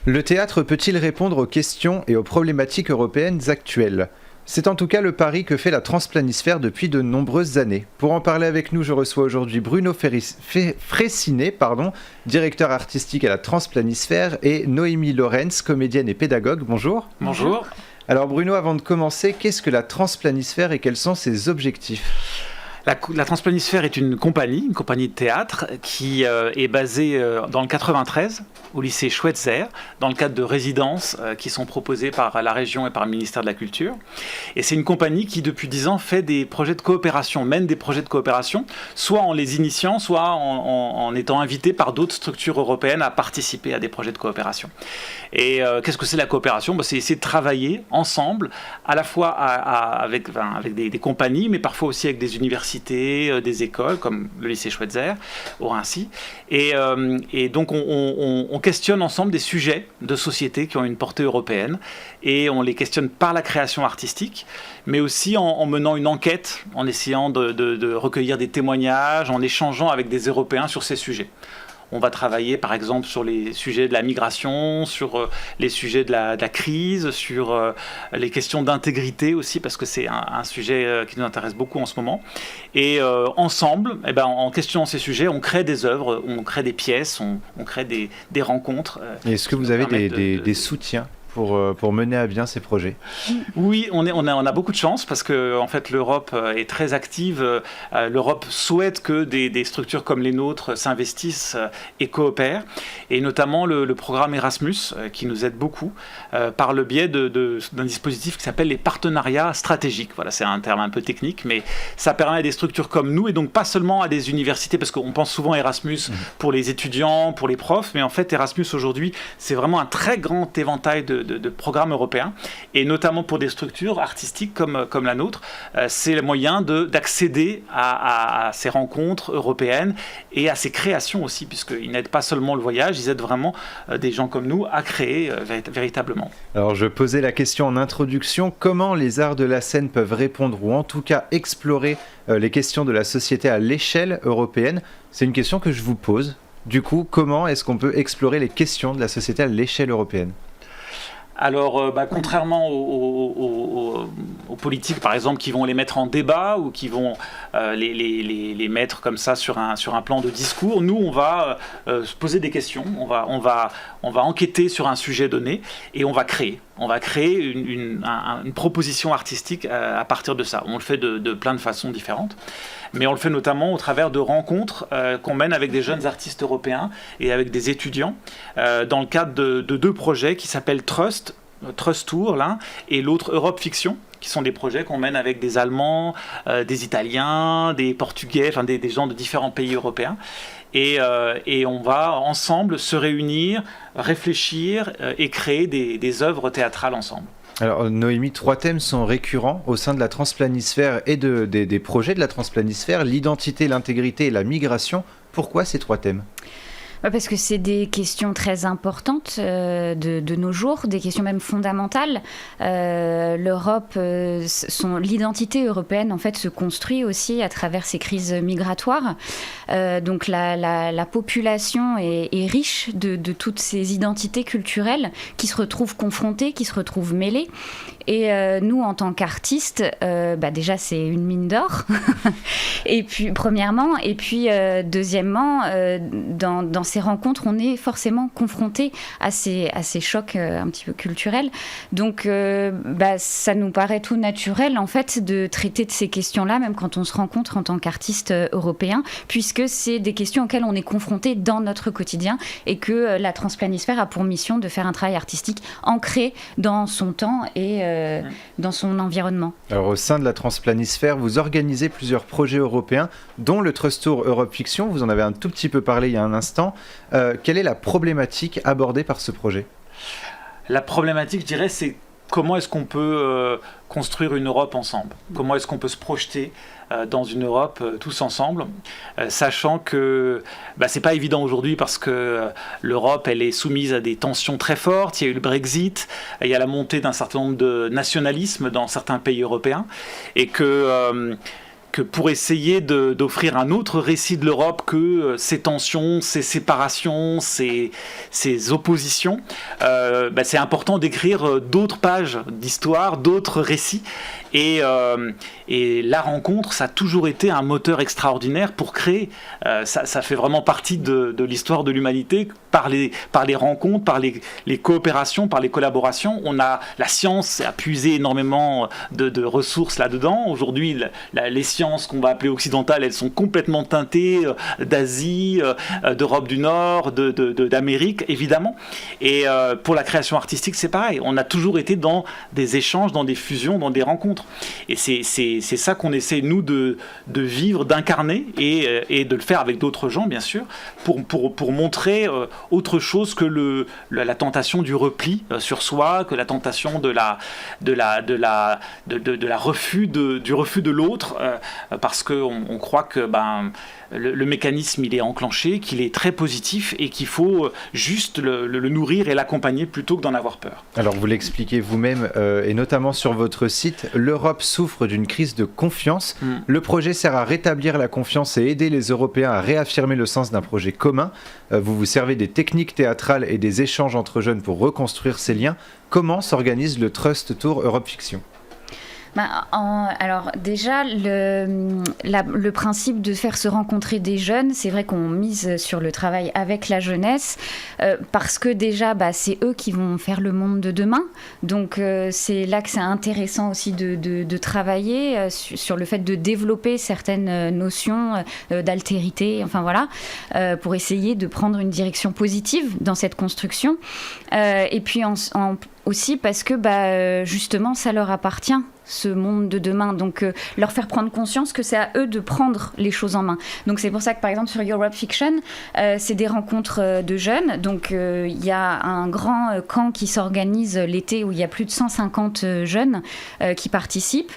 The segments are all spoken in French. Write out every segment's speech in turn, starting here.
Le théâtre peut-il répondre aux questions et aux problématiques européennes actuelles ? C'est en tout cas le pari que fait la Transplanisphère depuis de nombreuses années. Pour en parler avec nous, je reçois aujourd'hui Bruno Fraissinet, directeur artistique à la Transplanisphère, et Noémie Lorenz, comédienne et pédagogue. Bonjour. Bonjour. Alors Bruno, avant de commencer, qu'est-ce que la Transplanisphère et quels sont ses objectifs ? La Transplanisphère est une compagnie de théâtre qui est basée dans le 93, au lycée Schweitzer, dans le cadre de résidences qui sont proposées par la région et par le ministère de la Culture. Et c'est une compagnie qui, depuis 10 ans, fait des projets de coopération, mène des projets de coopération, soit en les initiant, soit en étant invité par d'autres structures européennes à participer à des projets de coopération. Et qu'est-ce que c'est la coopération ? C'est essayer de travailler ensemble, à la fois avec des compagnies, mais parfois aussi avec des universités, des écoles, comme le lycée Schweitzer, au Rincy. Et donc, on questionne ensemble des sujets de société qui ont une portée européenne, et on les questionne par la création artistique, mais aussi en menant une enquête, en essayant de recueillir des témoignages, en échangeant avec des Européens sur ces sujets. On va travailler par exemple sur les sujets de la migration, sur les sujets de la crise, sur les questions d'intégrité aussi, parce que c'est un sujet qui nous intéresse beaucoup en ce moment. Et ensemble, en questionnant ces sujets, on crée des œuvres, on crée des pièces, on crée des rencontres. Et est-ce que vous avez des soutiens pour mener à bien ces projets ? Oui, on a beaucoup de chance parce que en fait, l'Europe est très active. L'Europe souhaite que des structures comme les nôtres s'investissent et coopèrent. Et notamment le programme Erasmus qui nous aide beaucoup par le biais d'un dispositif qui s'appelle les partenariats stratégiques. Voilà, c'est un terme un peu technique, mais ça permet à des structures comme nous, et donc pas seulement à des universités, parce qu'on pense souvent à Erasmus pour les étudiants, pour les profs, mais en fait Erasmus aujourd'hui, c'est vraiment un très grand éventail de programmes européens, et notamment pour des structures artistiques comme la nôtre, c'est le moyen d'accéder à ces rencontres européennes et à ces créations aussi, puisqu'ils n'aident pas seulement le voyage, ils aident vraiment des gens comme nous à créer véritablement. Alors je posais la question en introduction, comment les arts de la scène peuvent répondre, ou en tout cas explorer les questions de la société à l'échelle européenne ? C'est une question que je vous pose. Du coup, comment est-ce qu'on peut explorer les questions de la société à l'échelle européenne ? Alors, contrairement aux politiques, par exemple, qui vont les mettre en débat ou qui vont les mettre comme ça sur un plan de discours, nous, on va se poser des questions, on va enquêter sur un sujet donné et on va créer. On va créer une proposition artistique à partir de ça. On le fait de plein de façons différentes, mais on le fait notamment au travers de rencontres qu'on mène avec des jeunes artistes européens et avec des étudiants dans le cadre de 2 projets qui s'appellent Trust Tour, l'un, et l'autre Europe Fiction, qui sont des projets qu'on mène avec des Allemands, des Italiens, des Portugais, enfin des gens de différents pays européens. Et on va ensemble se réunir, réfléchir et créer des œuvres théâtrales ensemble. Alors Noémie, 3 thèmes sont récurrents au sein de la Transplanisphère et des projets de la Transplanisphère, l'identité, l'intégrité et la migration. Pourquoi ces 3 thèmes ? Parce que c'est des questions très importantes de nos jours, des questions même fondamentales. L'Europe, l'identité européenne en fait se construit aussi à travers ces crises migratoires. Donc la population est riche de toutes ces identités culturelles qui se retrouvent confrontées, qui se retrouvent mêlées. Et nous, en tant qu'artistes, déjà c'est une mine d'or. Et puis premièrement, et puis deuxièmement, dans ces rencontres, on est forcément confronté à ces chocs un petit peu culturels. Donc, ça nous paraît tout naturel, en fait, de traiter de ces questions-là, même quand on se rencontre en tant qu'artiste européen, puisque c'est des questions auxquelles on est confronté dans notre quotidien et que la Transplanisphère a pour mission de faire un travail artistique ancré dans son temps et dans son environnement. Alors, au sein de la Transplanisphère, vous organisez plusieurs projets européens, dont le Trust Tour Europe Fiction. Vous en avez un tout petit peu parlé il y a un instant. Quelle est la problématique abordée par ce projet ? La problématique, je dirais, c'est comment est-ce qu'on peut construire une Europe ensemble ? Comment est-ce qu'on peut se projeter dans une Europe tous ensemble, sachant que c'est pas évident aujourd'hui parce que l'Europe elle est soumise à des tensions très fortes. Il y a eu le Brexit, il y a la montée d'un certain nombre de nationalismes dans certains pays européens, et que que pour essayer d'offrir un autre récit de l'Europe que ces tensions, ces séparations, ces oppositions, c'est important d'écrire d'autres pages d'histoire, d'autres récits. Et la rencontre, ça a toujours été un moteur extraordinaire pour créer. Ça fait vraiment partie de l'histoire de l'humanité. Par les rencontres, par les coopérations, par les collaborations, la science a puisé énormément de ressources là-dedans. Aujourd'hui, les sciences qu'on va appeler occidentales, elles sont complètement teintées d'Asie, d'Europe du Nord, d'Amérique, évidemment. Et pour la création artistique, c'est pareil. On a toujours été dans des échanges, dans des fusions, dans des rencontres. Et c'est ça qu'on essaie, nous, de vivre, d'incarner et de le faire avec d'autres gens, bien sûr, pour montrer autre chose que la tentation du repli sur soi, que la tentation du refus de l'autre, parce qu'on croit que le mécanisme il est enclenché, qu'il est très positif et qu'il faut juste le nourrir et l'accompagner plutôt que d'en avoir peur. Alors vous l'expliquez vous-même et notamment sur votre site, l'Europe souffre d'une crise de confiance. Le projet sert à rétablir la confiance et aider les Européens à réaffirmer le sens d'un projet commun. Vous vous servez des techniques théâtrales et des échanges entre jeunes pour reconstruire ces liens. Comment s'organise le Trust Tour Europe Fiction ? Alors déjà, le principe de faire se rencontrer des jeunes, c'est vrai qu'on mise sur le travail avec la jeunesse, parce que déjà, c'est eux qui vont faire le monde de demain. Donc c'est là que c'est intéressant aussi de travailler sur le fait de développer certaines notions d'altérité, enfin voilà, pour essayer de prendre une direction positive dans cette construction. Et puis aussi parce que justement, ça leur appartient, ce monde de demain, donc leur faire prendre conscience que c'est à eux de prendre les choses en main. Donc c'est pour ça que par exemple sur Europe Fiction, c'est des rencontres de jeunes, donc il y a un grand camp qui s'organise l'été où il y a plus de 150 jeunes qui participent,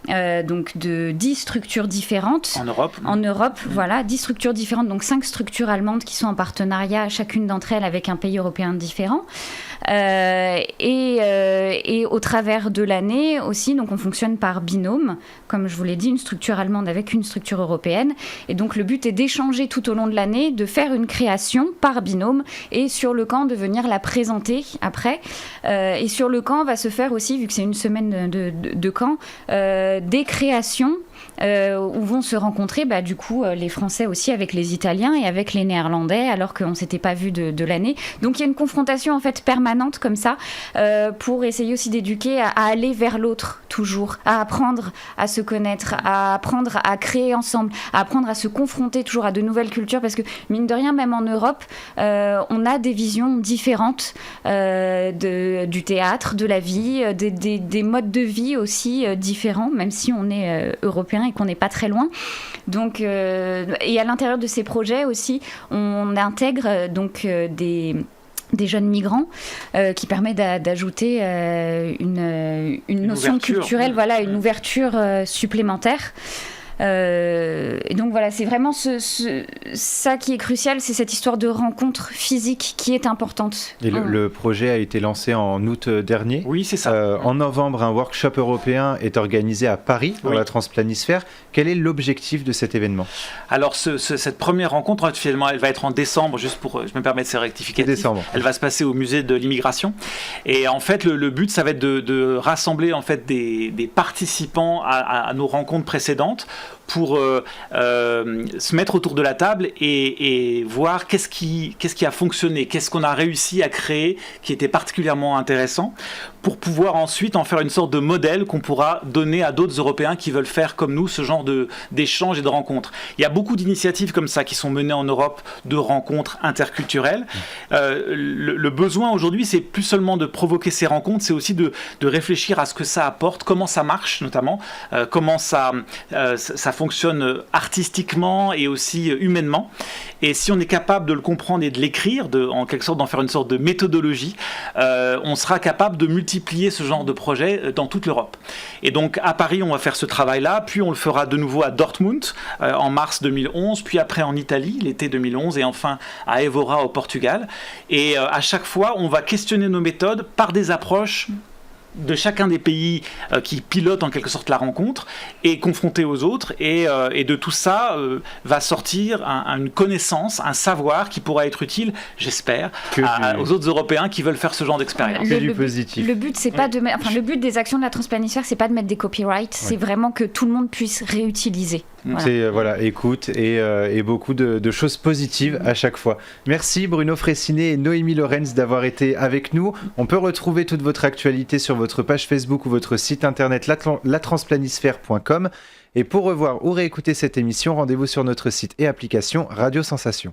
donc de 10 structures différentes. En Europe, voilà, 10 structures différentes, donc 5 structures allemandes qui sont en partenariat, chacune d'entre elles avec un pays européen différent. Et au travers de l'année aussi, donc on fonctionne par binôme, comme je vous l'ai dit, une structure allemande avec une structure européenne. Et donc le but est d'échanger tout au long de l'année, de faire une création par binôme et sur le camp de venir la présenter après. Et sur le camp va se faire aussi, vu que c'est une semaine de camp, des créations où vont se rencontrer du coup les Français aussi avec les Italiens et avec les Néerlandais, alors qu'on ne s'était pas vu de l'année. Donc il y a une confrontation en fait permanente comme ça, pour essayer aussi d'éduquer à aller vers l'autre toujours, à apprendre à se connaître, à apprendre à créer ensemble, à apprendre à se confronter toujours à de nouvelles cultures, parce que mine de rien, même en Europe, on a des visions différentes du théâtre, de la vie, des modes de vie aussi différents, même si on est européen et qu'on n'est pas très loin. Donc, et à l'intérieur de ces projets aussi, on intègre donc des jeunes migrants qui permet d'ajouter une notion culturelle, voilà, une ouverture supplémentaire. Et donc voilà, c'est vraiment ça qui est crucial, c'est cette histoire de rencontre physique qui est importante. Et le projet a été lancé en août dernier. Oui, c'est ça. En novembre, un workshop européen est organisé à Paris pour la Transplanisphère. Quel est l'objectif de cet événement ? Alors, cette première rencontre, finalement, elle va être en décembre, juste pour, je me permets de ces rectificatifs. Décembre. Elle va se passer au musée de l'immigration. Et en fait, le but, ça va être de rassembler en fait des participants à nos rencontres précédentes, pour se mettre autour de la table et voir qu'est-ce qui a fonctionné, qu'est-ce qu'on a réussi à créer qui était particulièrement intéressant, pour pouvoir ensuite en faire une sorte de modèle qu'on pourra donner à d'autres Européens qui veulent faire comme nous ce genre d'échanges et de rencontres. Il y a beaucoup d'initiatives comme ça qui sont menées en Europe, de rencontres interculturelles. Le besoin aujourd'hui, c'est plus seulement de provoquer ces rencontres, c'est aussi de réfléchir à ce que ça apporte, comment ça marche notamment, comment ça fonctionne artistiquement et aussi humainement. Et si on est capable de le comprendre et de l'écrire, en quelque sorte d'en faire une sorte de méthodologie, on sera capable de multiplier ce genre de projet dans toute l'Europe. Et donc à Paris, on va faire ce travail-là, puis on le fera de nouveau à Dortmund en mars 2011, puis après en Italie l'été 2011 et enfin à Évora au Portugal. Et à chaque fois, on va questionner nos méthodes par des approches de chacun des pays qui pilotent en quelque sorte la rencontre et confrontés aux autres, et de tout ça va sortir une connaissance, un savoir qui pourra être utile, j'espère, aux autres Européens qui veulent faire ce genre d'expérience. Du positif. Le but, c'est pas de le but des actions de la transplanisphère, c'est pas de mettre des copyrights, c'est vraiment que tout le monde puisse réutiliser. Voilà. C'est écoute et beaucoup de choses positives à chaque fois. Merci Bruno Fraissinet et Noémie Lorenz d'avoir été avec nous. On peut retrouver toute votre actualité sur votre page Facebook ou votre site internet latransplanisphère.com. Et pour revoir ou réécouter cette émission, rendez-vous sur notre site et application Radio Sensation.